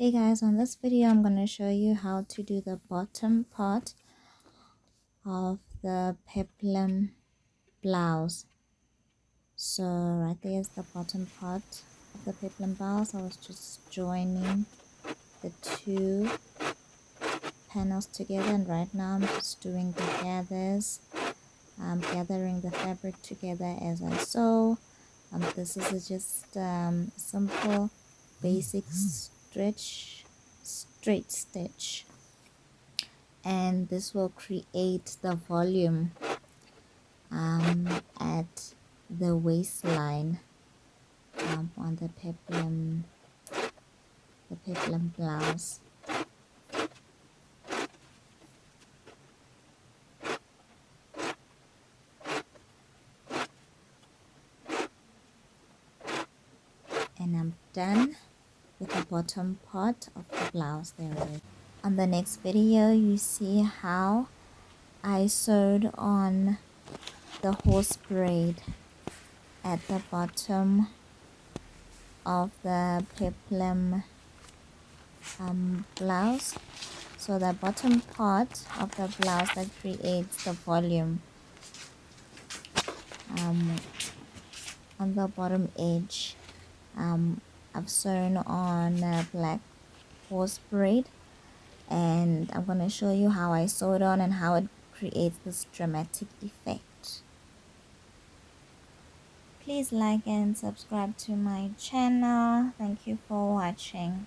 Hey guys, on this video I'm going to show you how to do the bottom part of the peplum blouse. So right there is the bottom part of the peplum blouse. I was just joining the two panels together, and right now I'm just doing the gathers. I'm gathering the fabric together as I sew. This is just simple basic straight stitch, and this will create the volume at the waistline on the peplum blouse. And I'm done with the bottom part of the blouse. There it is. On the next video you see how I sewed on the horse braid at the bottom of the peplum blouse. So the bottom part of the blouse that creates the volume on the bottom edge, I've sewn on a black horse braid, and I'm going to show you how I sew it on and how it creates this dramatic effect. Please like and subscribe to my channel. Thank you for watching.